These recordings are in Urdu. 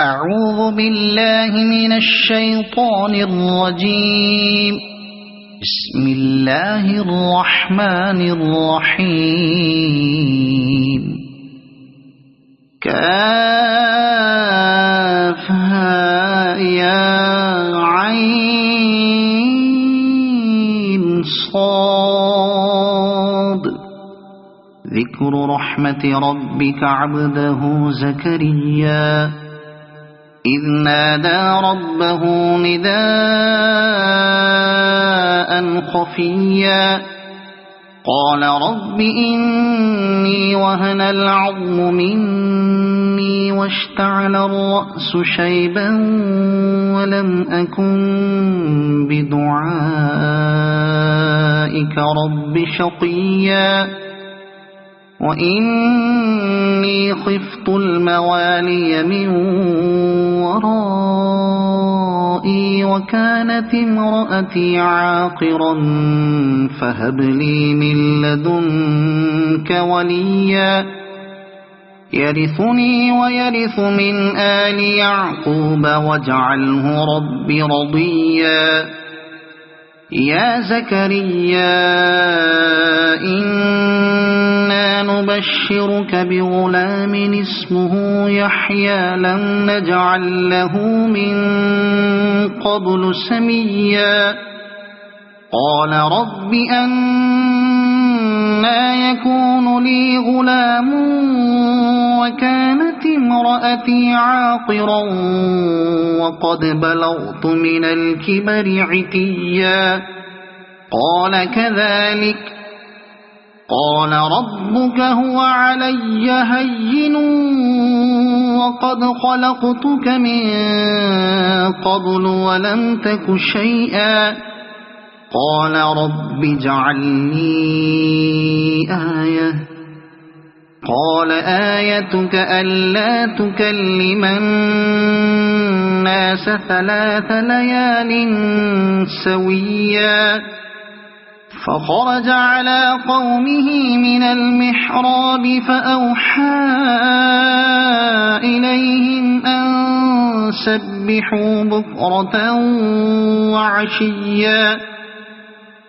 أعوذ بالله من الشيطان الرجيم. بسم الله الرحمن الرحيم. كافها يا عين صاد. ذكر رحمة ربك عبده زكريا إذ نادى ربه نداء خفيا قال رب إني وهن العظم مني واشتعل الرأس شيبا ولم أكن بدعائك رب شقيا وإني خفت الموالي من ورائي وكانت امرأتي عاقرا فهب لي من لدنك وليا يرثني ويرث من آل يعقوب واجعله رب رضيا. يا زكريا إنا نبشرك بغلام اسمه يحيى لم نجعل له من قبل سميا قال رب أنى يكون لي غلام وكانت امرأتي عاقرا وقد بلغت من الكبر عتيا قال كذلك قال ربك هو علي هين وقد خلقتك من قبل ولم تك شيئا قال رب اجعل لي آية قال آيتك ألا تكلم الناس 3 ليال سويا فخرج على قومه من المحراب فأوحى إليهم أن سبحوا بكرة وعشيا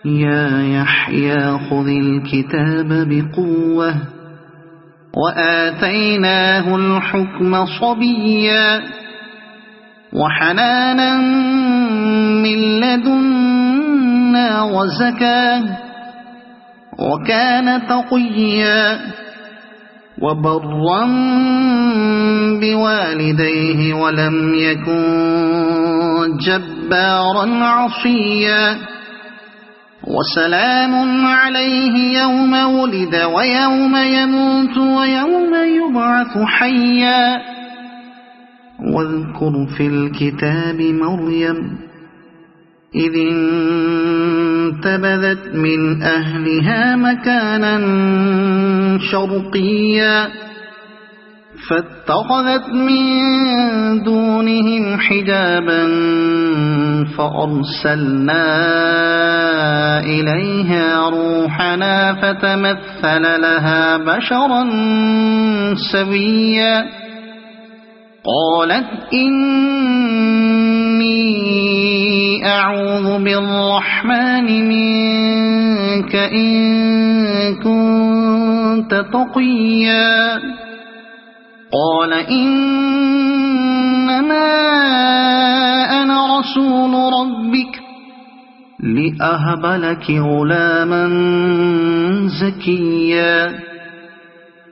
يا يحيى خذ الكتاب بقوة وآتيناه الحكم صبيا وحنانا من لدنا وزكاة وكان تقيا وبرا بوالديه ولم يكن جبارا عصيا وسلام عليه يوم ولد ويوم يموت ويوم يبعث حيا واذكر في الكتاب مريم إذ انتبذت من أهلها مكانا شرقيا فاتخذت من دونهم حجابا فأرسلنا إليها روحنا فتمثل لها بشرا سويا قالت إني أعوذ بالرحمن منك إن كنت تقيا قال إنما أنا رسول ربك لأهب لك غلاما زكيا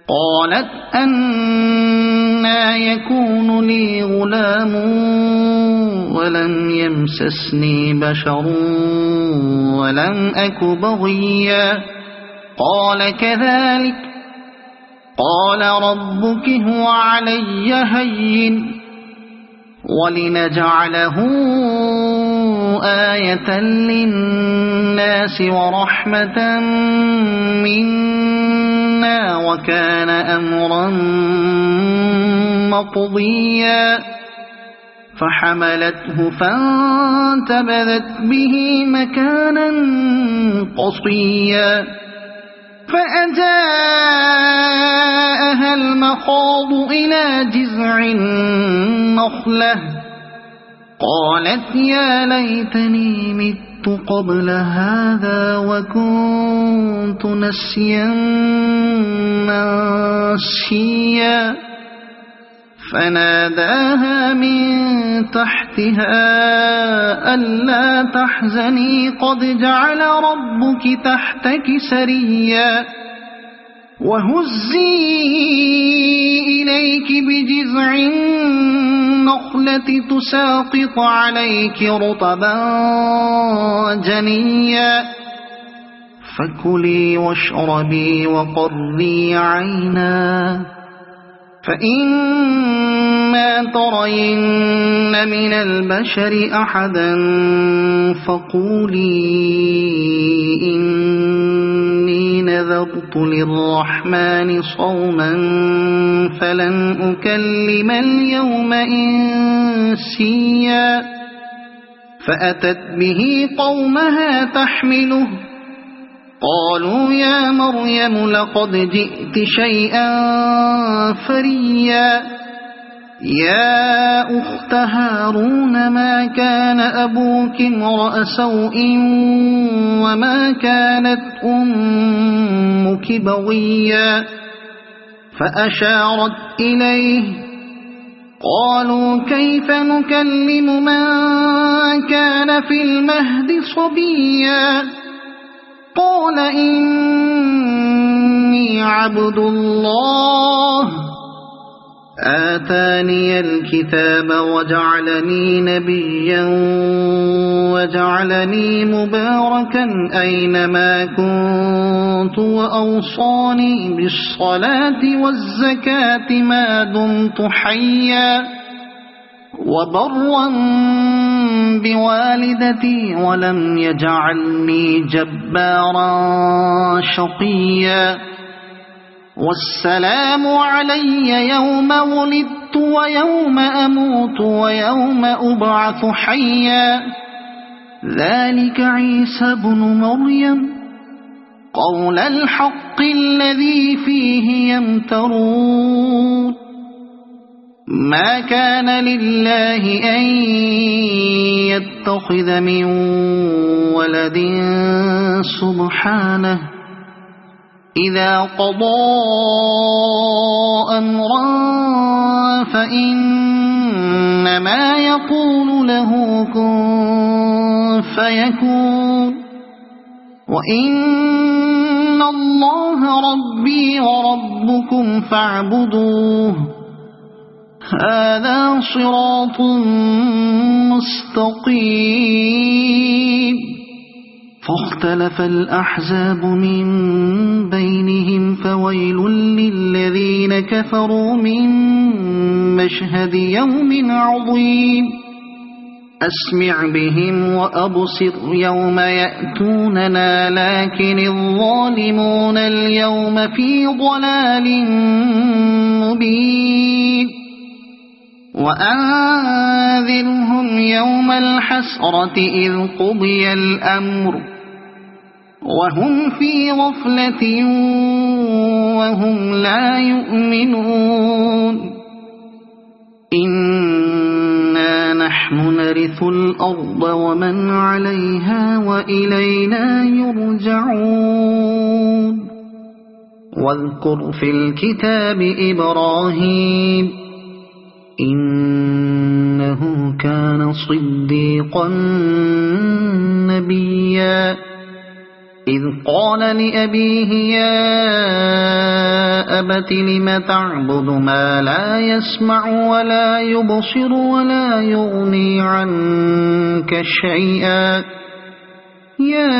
قالت أنى يكون لي غلام ولم يمسسني بشر ولم أك بغيا قال كذلك قال ربك هو علي هين ولنجعله آية للناس ورحمة منا وكان أمرا مقضيا فحملته فانتبذت به مكانا قصيا فأجاءها المخاض إلى جذع النخلة قالت يا ليتني مت قبل هذا وكنت نسيا منسيا فناداها من تحتها ألا تحزني قد جعل ربك تحتك سريا وهزي إليك بجذع النخلة تساقط عليك رطبا جنيا فكلي واشربي وقري عينا فإما ترين من البشر أحدا فقولي إني نذرت للرحمن صوما فلن أكلم اليوم إنسيا فأتت به قومها تحمله قالوا يا مريم لقد جئت شيئا فريا يا أخت هارون ما كان أبوك امرأ سوء وما كانت أمك بغيا فأشارت إليه قالوا كيف نكلم من كان في المهد صبيا قال إني عبد الله آتاني الكتاب وجعلني نبيا وجعلني مباركا أينما كنت وأوصاني بالصلاة والزكاة ما دمت حيا وبرا بوالدتي ولم يجعلني جبارا شقيا والسلام علي يوم ولدت ويوم أموت ويوم أبعث حيا ذلك عيسى بن مريم قول الحق الذي فيه يمترون ما كان لله أن يتخذ من ولد سبحانه إذا قضى أمرا فإنما يقول له كن فيكون وإن الله ربي وربكم فاعبدوه هذا صراط مستقيم فاختلف الأحزاب من بينهم فويل للذين كفروا من مشهد يوم عظيم أسمع بهم وأبصر يوم يأتوننا لكن الظالمون اليوم في ضلال مبين وأنذرهم يوم الحسرة إذ قضي الأمر وهم في غفلة وهم لا يؤمنون إنا نحن نرث الأرض ومن عليها وإلينا يرجعون واذكر في الكتاب إبراهيم إنه كان صديقا نبيا إذ قال لأبيه يا أبت لم تعبد ما لا يسمع ولا يبصر ولا يغني عنك شيئا يا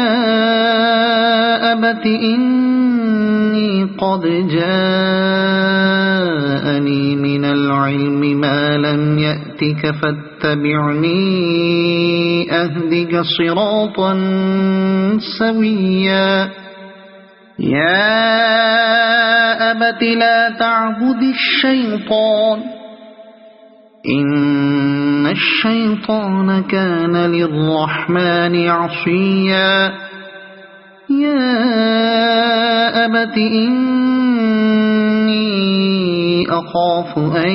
أبت إني قد جاءني من العلم ما لم يأتك فاتبعني أهدك صراطا سويا يا أبت لا تعبد الشيطان إن الشيطان كان للرحمن عصيا يا أبت إني أخاف أن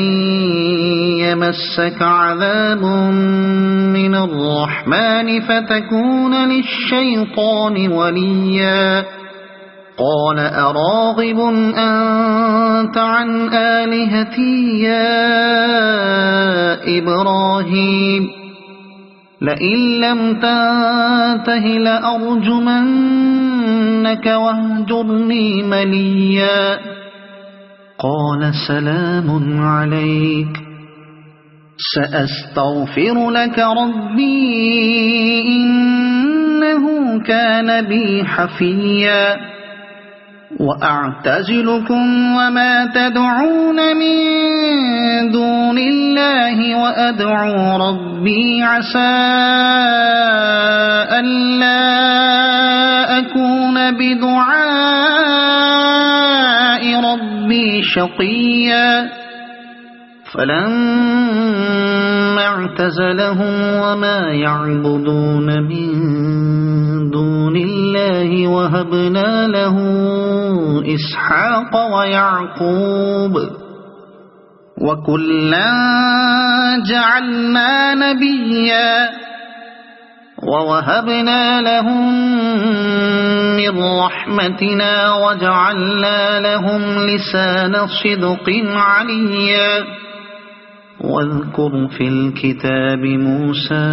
يمسك عذاب من الرحمن فتكون للشيطان وليا قال أراغب أنت عن آلهتي يا إبراهيم لئن لم تنته لأرجمنك واهجرني مليا قال سلام عليك سأستغفر لك ربي إنه كان بي حفيا وأعتزلكم وما تدعون من دون الله وأدعو ربي عسى ألا أكون بدعاء ربي شقيا فلما اعتزلهم وما يعبدون من دون الله وهبنا له إسحاق ويعقوب وكلا جعلنا نبيا ووهبنا لهم من رحمتنا وجعلنا لهم لسان صدق عليا واذكر في الكتاب موسى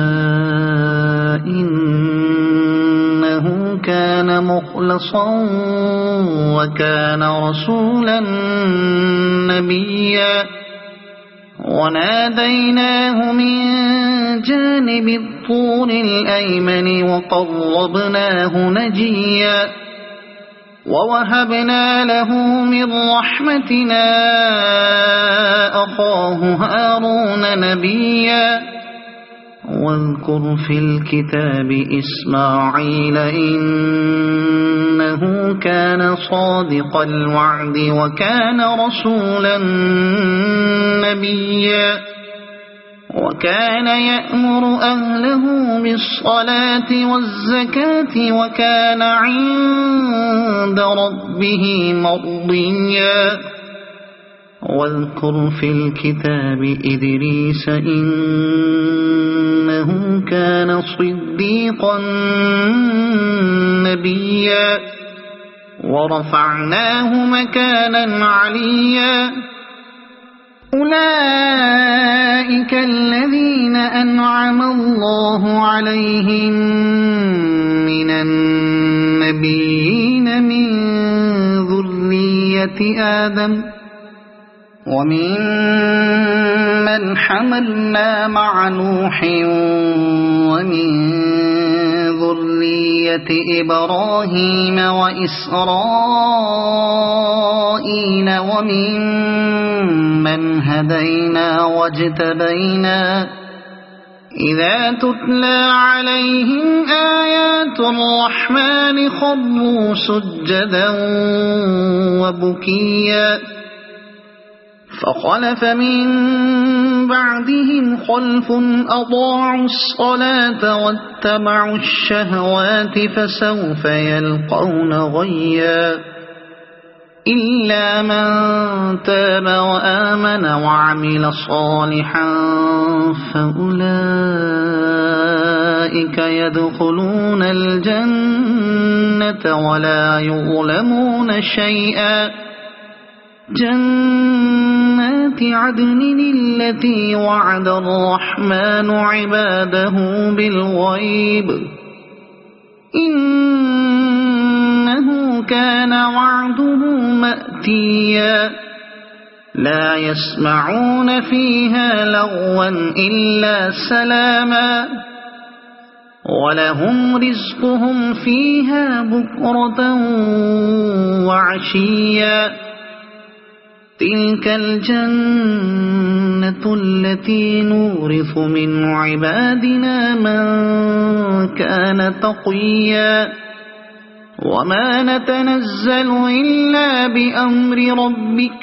إنه كان مخلصا وكان رسولا نبيا وناديناه من جانب الطور الأيمن وقربناه نجيا ووهبنا له من رحمتنا أخاه هارون نبيا واذكر في الكتاب إسماعيل إنه كان صادق الوعد وكان رسولا نبيا وكان يأمر أهله بالصلاة والزكاة وكان عند ربه مرضيا واذكر في الكتاب إدريس إنه كان صديقا نبيا ورفعناه مكانا عليا أولئك الذين أنعم الله عليهم من النبيين من ذرية آدم ومن من حملنا مع نوح ومن ذرية إبراهيم وإسرائيل ومن من هدينا واجتبينا إذا تتلى عليهم آيات الرحمن خروا سجدا وبكيا فخلف من بعدهم خلف أضاعوا الصلاة واتبعوا الشهوات فسوف يلقون غيا إلا من تاب وآمن وعمل صالحا فأولئك يدخلون الجنة ولا يظلمون شيئا جنات عدن التي وعد الرحمن عباده بالغيب إنه كان وعده مأتيا لا يسمعون فيها لغوا إلا سلاما ولهم رزقهم فيها بكرة وعشيا تلك الجنة التي نورث من عبادنا من كان تقيا وما نتنزل إلا بأمر ربك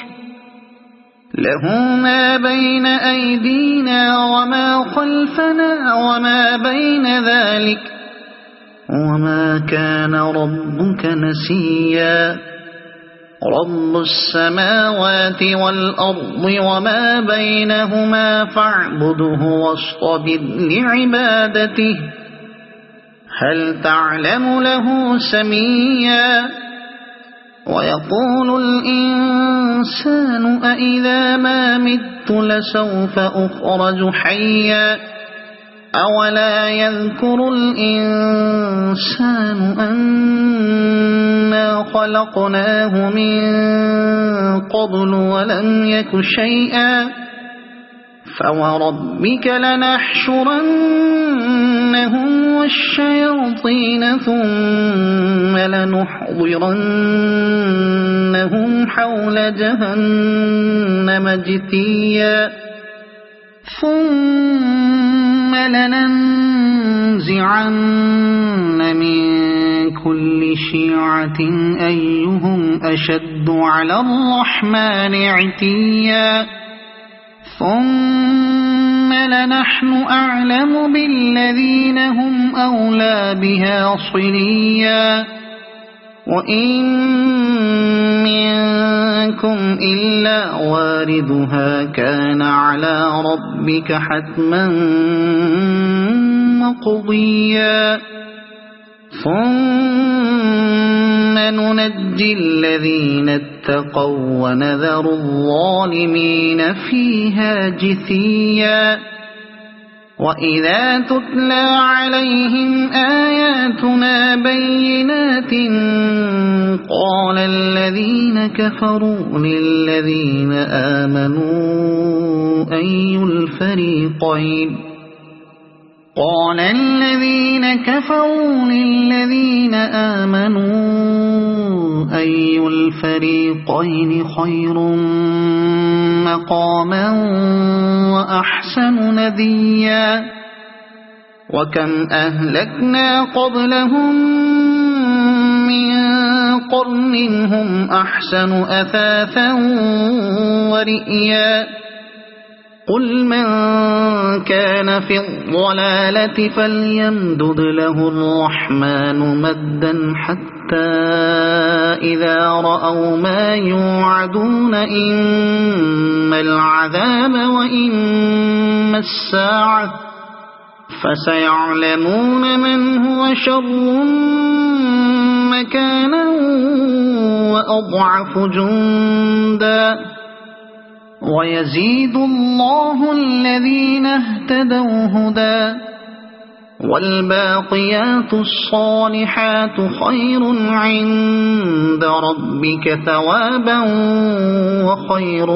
له ما بين أيدينا وما خلفنا وما بين ذلك وما كان ربك نسيا رب السماوات والأرض وما بينهما فاعبده واصطبر لعبادته هل تعلم له سميا ويقول الإنسان أإذا ما مت لسوف أخرج حيا أولا يذكر الإنسان أنا خلقناه من قبل ولم يك شيئا فوربك لنحشرنهم والشياطين ثم لنحضرنهم حول جهنم جثيا ثم لننزعن من كل شيعة أيهم أشد على الرحمن عتيا ثم لنحن أعلم بالذين هم أولى بها صليا وإن منكم إلا واردها كان على ربك حتما مقضيا ثم ننجي الذين اتقوا ونذر الظالمين فيها جثيا وإذا تتلى عليهم آياتنا بينات قال الذين كفروا للذين آمنوا أي الفريقين خير مقاما وأحسن نديا وكم أهلكنا قبلهم من قرن هم أحسن أثاثا ورئيا قل من كان في الضلالة فليمدد له الرحمن مدا حتى إذا رأوا ما يوعدون إما العذاب وإما الساعة فسيعلمون من هو شر مكانا وأضعف جندا ويزيد الله الذين اهتدوا هدى والباقيات الصالحات خير عند ربك ثوابا وخير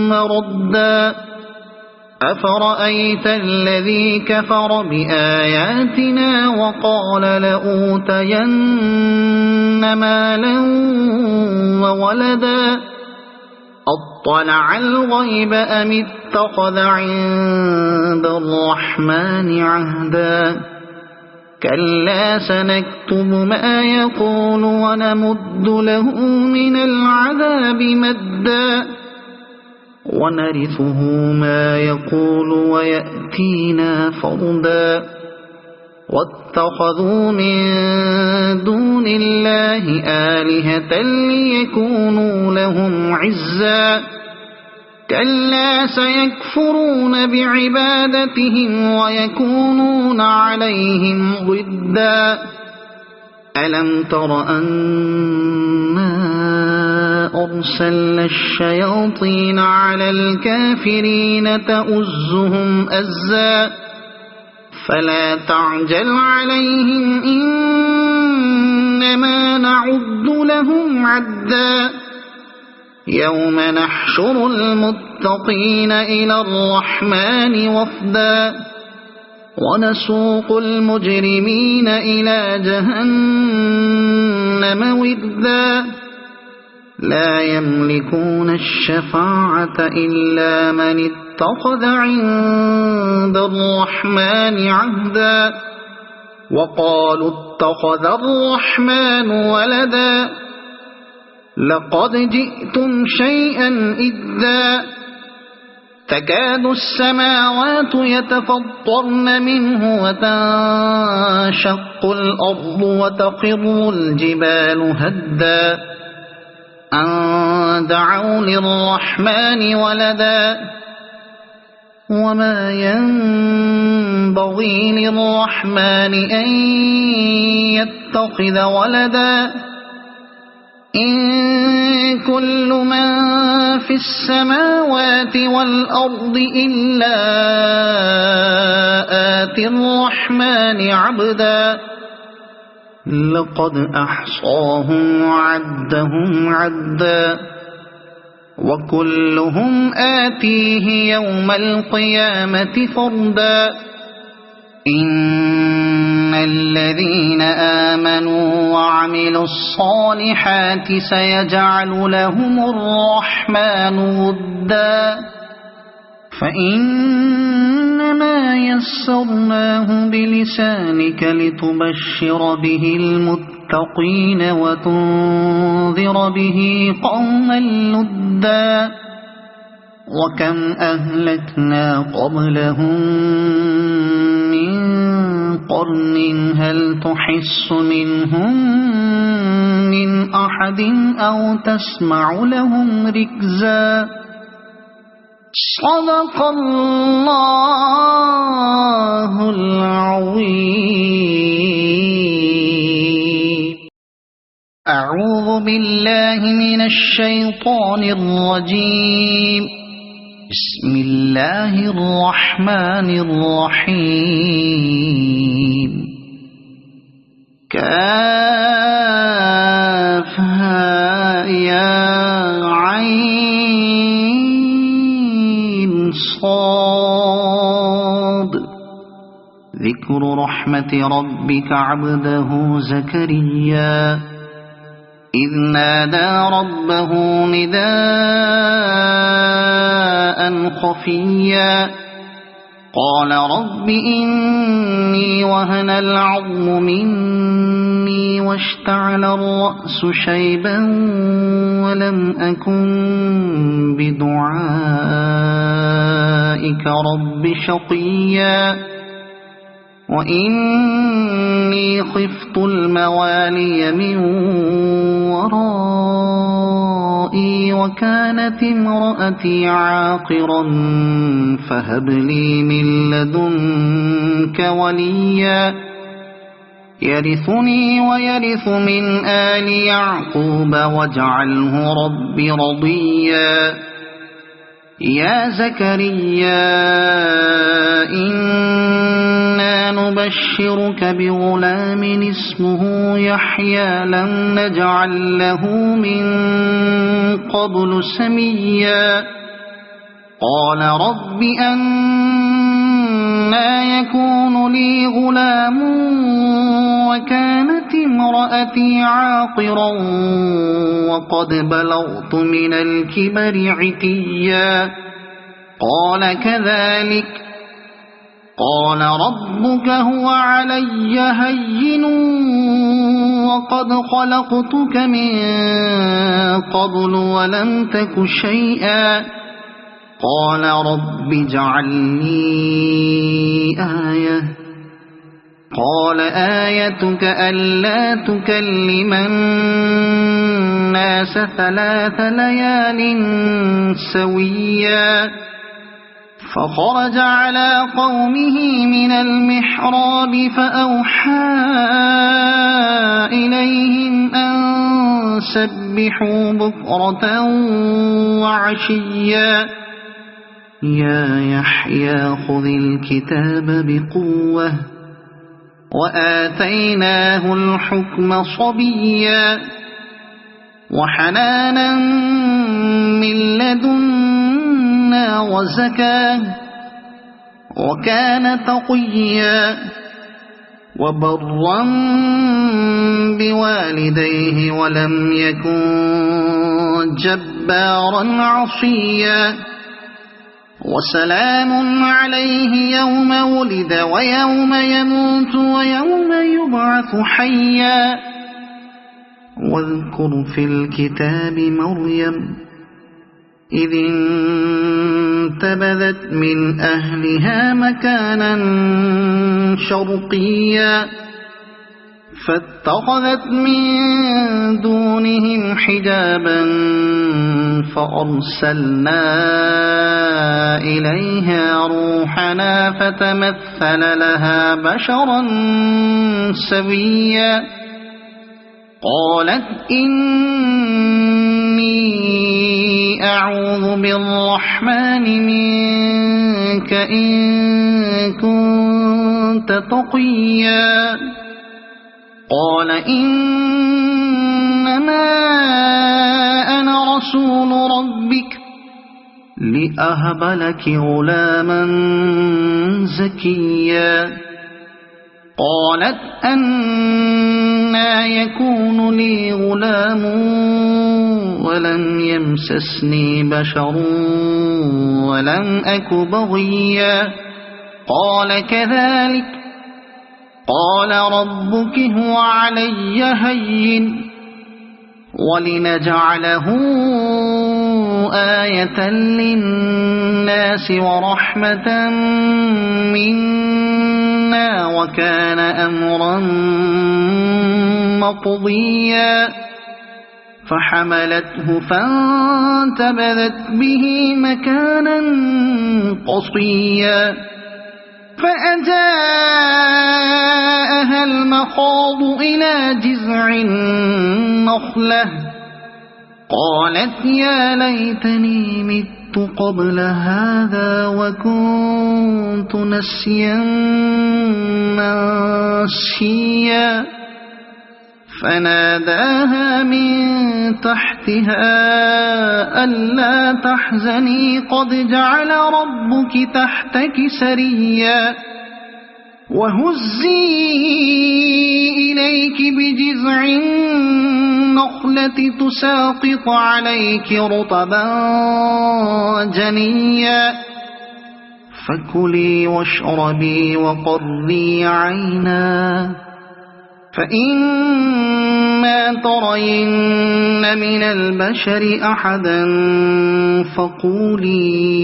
مردا أفرأيت الذي كفر بآياتنا وقال لأوتين مالا وولدا أطلع الغيب أم اتخذ عند الرحمن عهدا كلا سنكتب ما يقول ونمد له من العذاب مدا ونرثه ما يقول ويأتينا فردا واتخذوا من دون الله آلهة ليكونوا لهم عزا كلا سيكفرون بعبادتهم ويكونون عليهم ضدا ألم تر أنا أرسلنا الشياطين على الكافرين تؤزهم أزا فلا تعجل عليهم إنما نعد لهم عدا يوم نحشر المتقين إلى الرحمن وفدا ونسوق المجرمين إلى جهنم وردا لا يملكون الشفاعة إلا من اتخذ عند الرحمن عهدا وقالوا اتخذ الرحمن ولدا لقد جئتم شيئا إدا تكاد السماوات يتفطرن منه وتنشق الأرض وتخر الجبال هدا أن دعوا للرحمن ولدا وما ينبغي للرحمن أن يتخذ ولدا إن كل من في السماوات والأرض إلا آتي الرحمن عبدا لقد أحصاهم وعدهم عدا وكلهم آتيه يوم القيامة فردا إن الذين آمنوا وعملوا الصالحات سيجعل لهم الرحمن ودا فإنما يسرناه بلسانك لتبشر به المتقين وتنذر به قوما لدا وكم أهلكنا قبلهم من قرن هل تحس منهم من أحد أو تسمع لهم ركزا صدق الله العظيم. أعوذ بالله من الشيطان الرجيم. بسم الله الرحمن الرحيم. كافها يا عين صاد ذكر رحمة ربك عبده زكريا إذ نادى ربه نداء خفيا قال رب إني وهن العظم مني واشتعل الرأس شيبا ولم أكن بدعائك رب شقيا وإني خفت الموالي من ورائي وكانت امرأتي عاقرا فهب لي من لدنك وليا يرثني ويرث من آل يعقوب واجعله رب رضيا يا زكريا إنا نبشرك بغلام اسمه يحيى لم نجعل له من قبل سميا قال رب أنى يكون لي غلام وكانت امرأتي عاقرا وقد بلغت من الكبر عتيا قال كذلك قال ربك هو علي هين وقد خلقتك من قبل ولم تك شيئا قال رب اجعل لي آية قال آيتك ألا تكلم الناس 3 ليال سويا فخرج على قومه من المحراب فأوحى إليهم أن سبحوا بكرة وعشيا يا يحيى خذ الكتاب بقوة وآتيناه الحكم صبيا وحنانا من لدنا وزكاة وكان تقيا وبرا بوالديه ولم يكن جبارا عصيا وسلام عليه يوم ولد ويوم يموت ويوم يبعث حيا واذكر في الكتاب مريم إذ انتبذت من أهلها مكانا شرقيا فاتخذت من دونهم حجابا فأرسلنا إليها روحنا فتمثل لها بشرا سويا قالت إني أعوذ بالرحمن منك إن كنت تقيا قال إنما أنا رسول ربك لأهب لك غلاما زكيا قالت أنى يكون لي غلام ولم يمسسني بشر ولم أك بغيا قال كذلك قال ربك هو علي هين ولنجعله آية للناس ورحمة منا وكان أمرا مقضيا فحملته فانتبذت به مكانا قصيا فأجاءها المخاض إلى جذع النخلة قالت يا ليتني مت قبل هذا وكنت نسيا منسيا فناداها من تحتها ألا تحزني قد جعل ربك تحتك سريا وهزي إليك بجذع النخلة تساقط عليك رطبا جنيا فكلي واشربي وقري عينا فإما ترين من البشر أحدا فقولي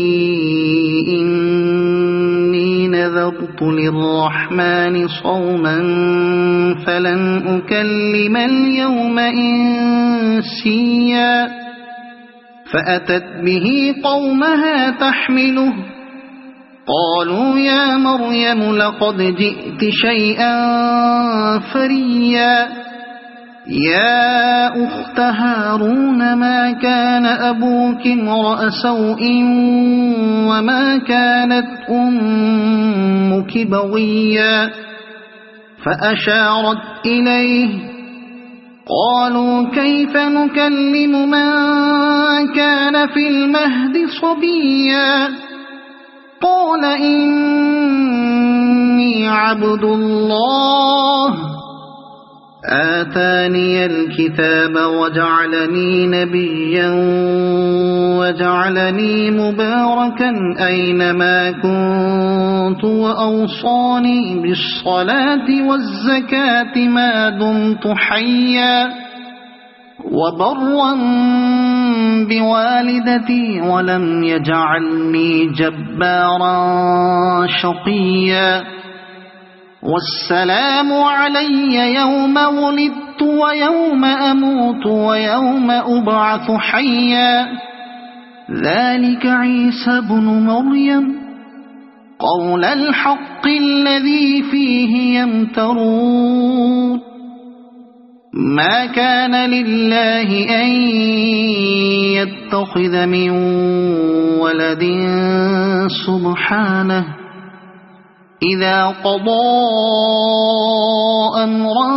إني نذرت للرحمن صوما فلن أكلم اليوم إنسيا فأتت به قومها تحمله قالوا يا مريم لقد جئت شيئا فريا يا أخت هارون ما كان أبوك امرأ سوء وما كانت أمك بغيا فأشارت إليه قالوا كيف نكلم من كان في المهد صبيا قال إني عبد الله آتاني الكتاب وجعلني نبيا وجعلني مباركا أينما كنت وأوصاني بالصلاة والزكاة ما دمت حيا وبرا بوالدتي ولم يجعلني جبارا شقيا والسلام علي يوم ولدت ويوم أموت ويوم أبعث حيا ذلك عيسى بن مريم قول الحق الذي فيه يمترون ما كان لله أن يتخذ من ولد سبحانه إذا قضى أمرا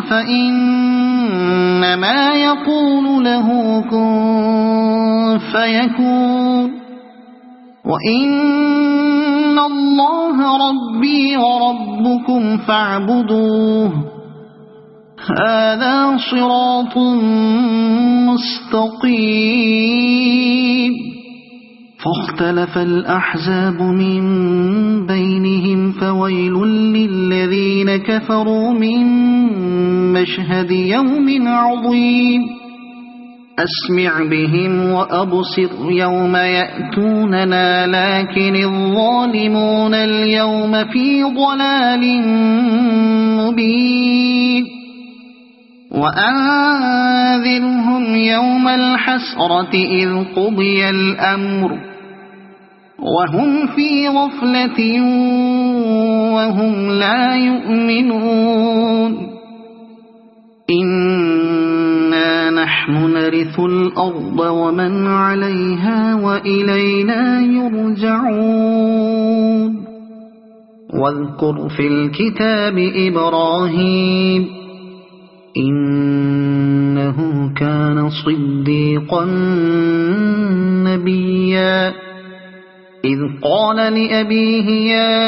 فإنما يقول له كن فيكون وإن الله ربي وربكم فاعبدوه هذا صراط مستقيم فاختلف الأحزاب من بينهم فويل للذين كفروا من مشهد يوم عظيم أسمع بهم وأبصر يوم يأتوننا لكن الظالمون اليوم في ضلال مبين وأنذرهم يوم الحسرة إذ قضي الأمر وهم في غفلة وهم لا يؤمنون إنا نحن نرث الأرض ومن عليها وإلينا يرجعون واذكر في الكتاب إبراهيم إنه كان صديقا نبيا إذ قال لأبيه يا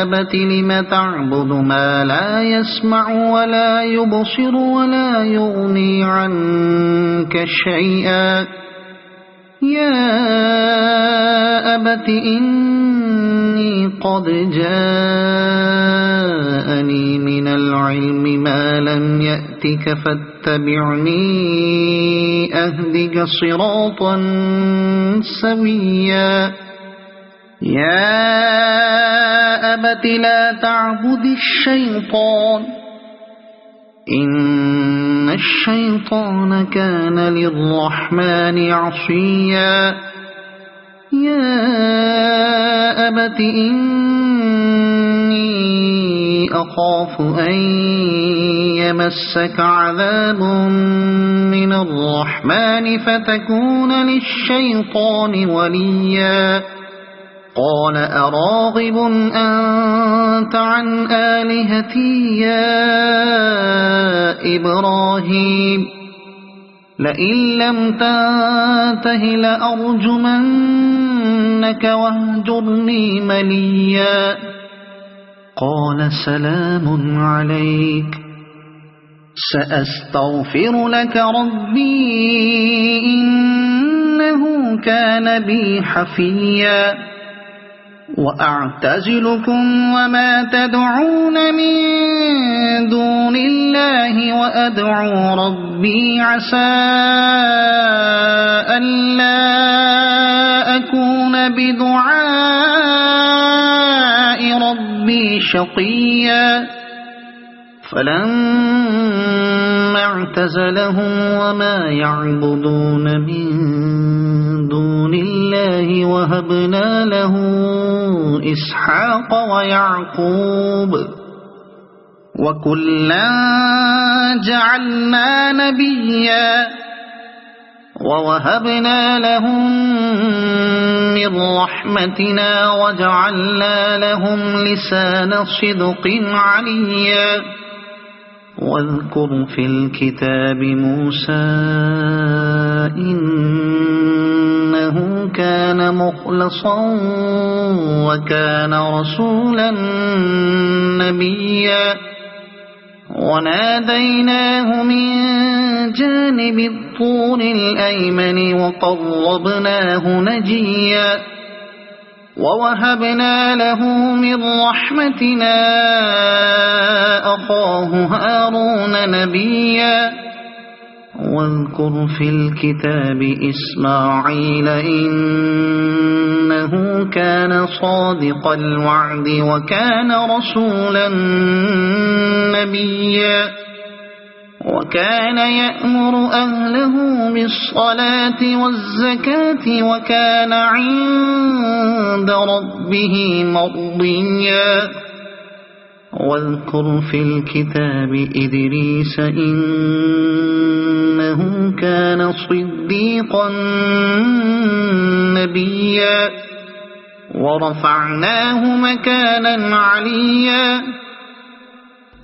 أبت لم تعبد ما لا يسمع ولا يبصر ولا يغني عنك شيئا يا أبت إني قد جاءني من العلم ما لم يأتك فاتبعني أهدك صراطا سويا يا أبت لا تعبد الشيطان إن الشيطان كان للرحمن عصيا يا أبت إني أخاف أن يمسك عذاب من الرحمن فتكون للشيطان وليا قال أراغب أنت عن آلهتي يا إبراهيم لئن لم تنته لأرجمنك واهجرني مليا قال سلام عليك سأستغفر لك ربي إنه كان بي حفيا وأعتزلكم وما تدعون من دون الله وأدعو ربي عسى ألا أكون بدعاء ربي شقيا فلما اعتزلهم وما يعبدون من دون الله وهبنا له إسحاق ويعقوب وكلا جعلنا نبيا ووهبنا لهم من رحمتنا وجعلنا لهم لسان صدق عليا واذكر في الكتاب موسى إنه كان مخلصا وكان رسولا نبيا وناديناه من جانب الطور الأيمن وقربناه نجيا ووهبنا له من رحمتنا أخاه هارون نبيا واذكر في الكتاب إسماعيل إنه كان صادق الوعد وكان رسولا نبيا وكان يأمر أهله بالصلاة والزكاة وكان عند ربه مرضيا واذكر في الكتاب إدريس إنه كان صديقا نبيا ورفعناه مكانا عليا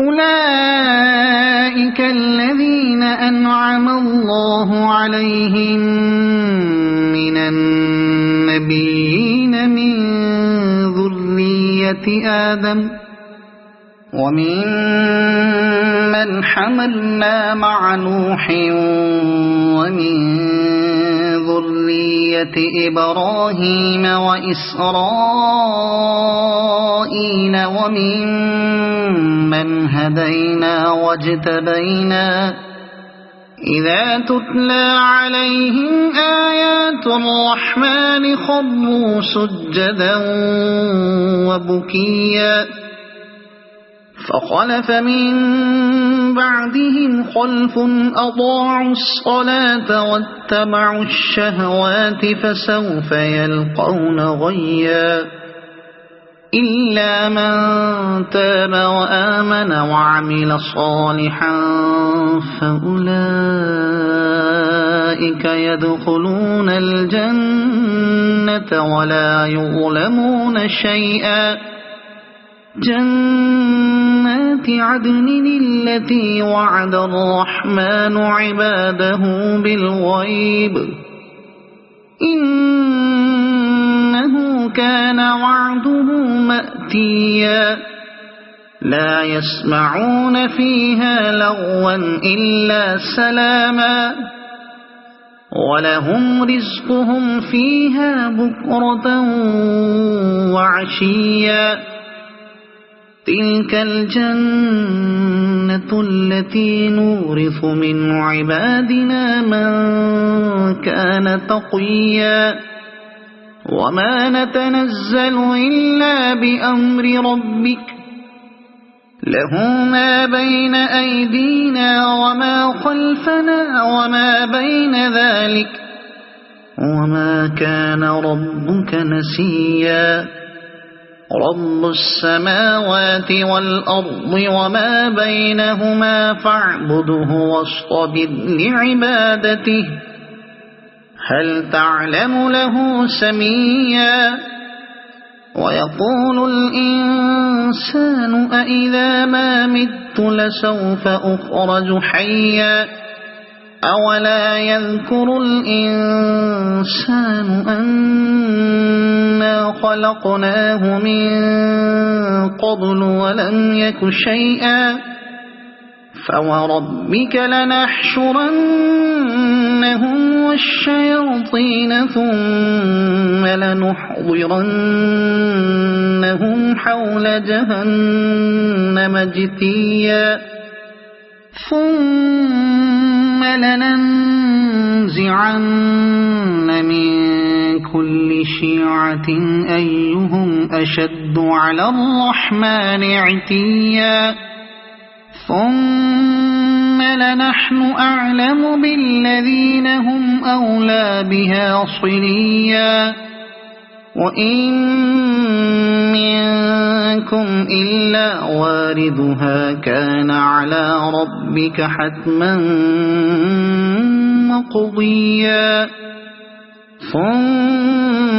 أولئك الذين أنعم الله عليهم من النبيين من ذرية آدم ومن من حملنا مع نوح ومن ذرية إبراهيم وإسرائيل ومن من هدينا واجتبينا إذا تتلى عليهم آيات الرحمن خروا سجدا وبكيا فخلف من بعدهم خلف أضاعوا الصلاة واتبعوا الشهوات فسوف يلقون غيا إلا من تاب وآمن وعمل صالحا فأولئك يدخلون الجنة ولا يظلمون شيئا جنات عدن التي وعد الرحمن عباده بالغيب إنه كان وعده مأتيا لا يسمعون فيها لغوا إلا سلاما ولهم رزقهم فيها بكرة وعشيا تلك الجنة التي نورث من عبادنا من كان تقيا وما نتنزل إلا بأمر ربك له ما بين أيدينا وما خلفنا وما بين ذلك وما كان ربك نسيا رب السماوات والأرض وما بينهما فاعبده واصطبر لعبادته هل تعلم له سميا ويقول الإنسان أإذا ما مت لسوف أخرج حيا أولا يذكر الإنسان أنا خلقناه من قبل ولم يك شيئا فوربك لنحشرنهم والشياطين ثم لنحضرنهم حول جهنم جثيا ثم لننزعن من كل شيعة أيهم أشد على الرحمن عتيا ثم لنحن أعلم بالذين هم أولى بها صليا وإن منكم إلا واردها كان على ربك حتما مقضيا ثم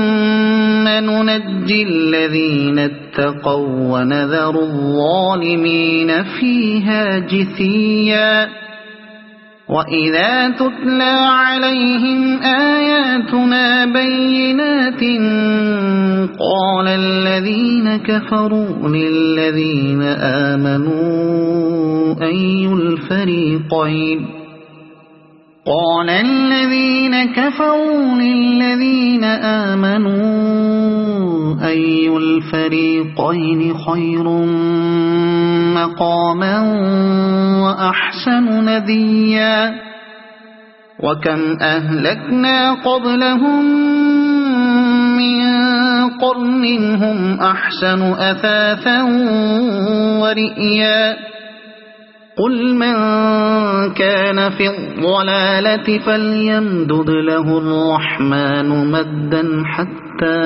ننجي الذين اتقوا ونذر الظالمين فيها جثيا وإذا تتلى عليهم آياتنا بينات قال الذين كفروا للذين آمنوا أي الفريقين قال الذين كفروا للذين آمنوا أي الفريقين خير مقاما وأحسن نديا وكم أهلكنا قبلهم من قرن هم أحسن أثاثا ورئيا قل من كان في الضلالة فليمدد له الرحمن مدا حتى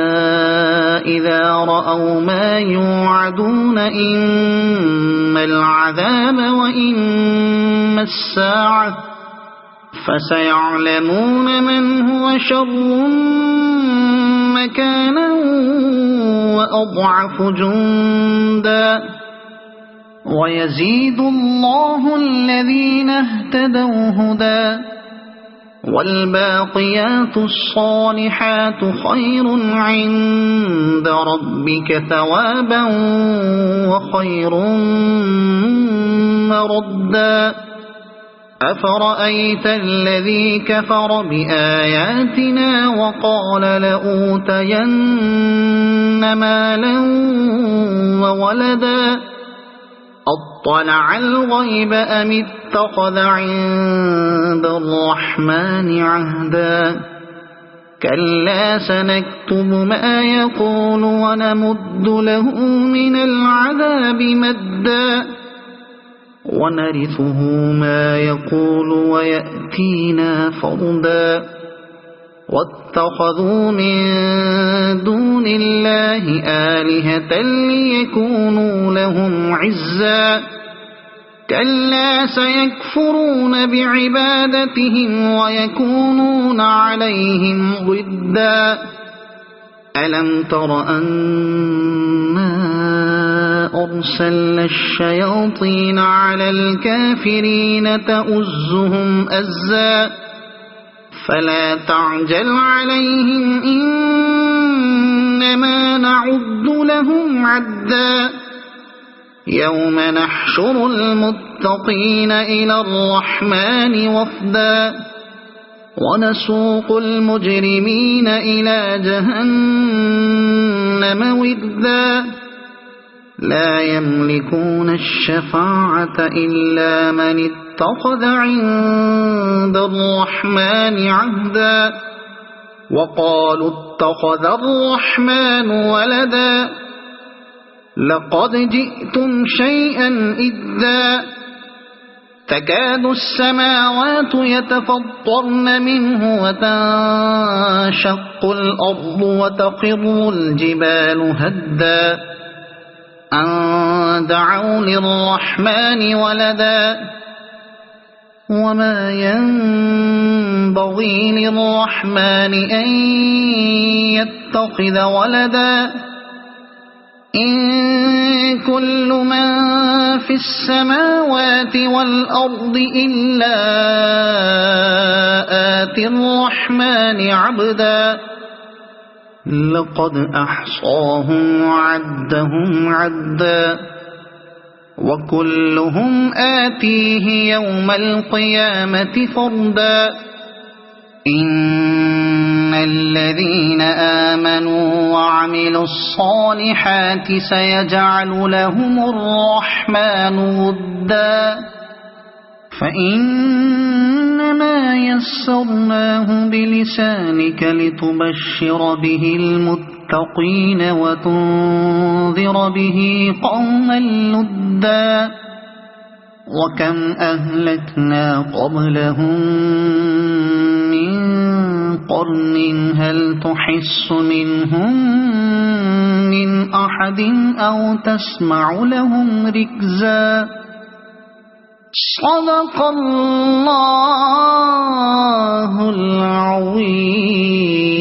إذا رأوا ما يوعدون إما العذاب وإما الساعة فسيعلمون من هو شر مكانا وأضعف جندا ويزيد الله الذين اهتدوا هدى والباقيات الصالحات خير عند ربك ثوابا وخير مردا أفرأيت الذي كفر بآياتنا وقال لأوتين مالا وولدا أطلع الغيب أم اتخذ عند الرحمن عهدا كلا سنكتب ما يقول ونمد له من العذاب مدا ونرثه ما يقول ويأتينا فردا واتخذوا من دون الله آلهة ليكونوا لهم عزا كلا سيكفرون بعبادتهم ويكونون عليهم ضدا ألم تر أنا أرسلنا الشياطين على الكافرين تؤزهم أزا فلا تعجل عليهم إنما نعد لهم عدا يوم نحشر المتقين إلى الرحمن وفدا ونسوق المجرمين إلى جهنم وردا لا يملكون الشفاعة إلا من اتخذ عند الرحمن عهدا وقالوا اتخذ الرحمن ولدا لقد جئتم شيئا إدا تكاد السماوات يتفطرن منه وتنشق الأرض وتخر الجبال هدا أن دعوا للرحمن ولدا وما ينبغي للرحمن أن يتخذ ولدا إن كل من في السماوات والأرض إلا آتي الرحمن عبدا لقد أحصاهم وعدهم عدا وكلهم آتيه يوم القيامة فردا إن الذين آمنوا وعملوا الصالحات سيجعل لهم الرحمن ودا فإنما يسرناه بلسانك لتبشر به المتقين وتنذر به قوما لدا وكم أهلكنا قبلهم من قرن هل تحس منهم من أحد أو تسمع لهم ركزا صدق الله العظيم.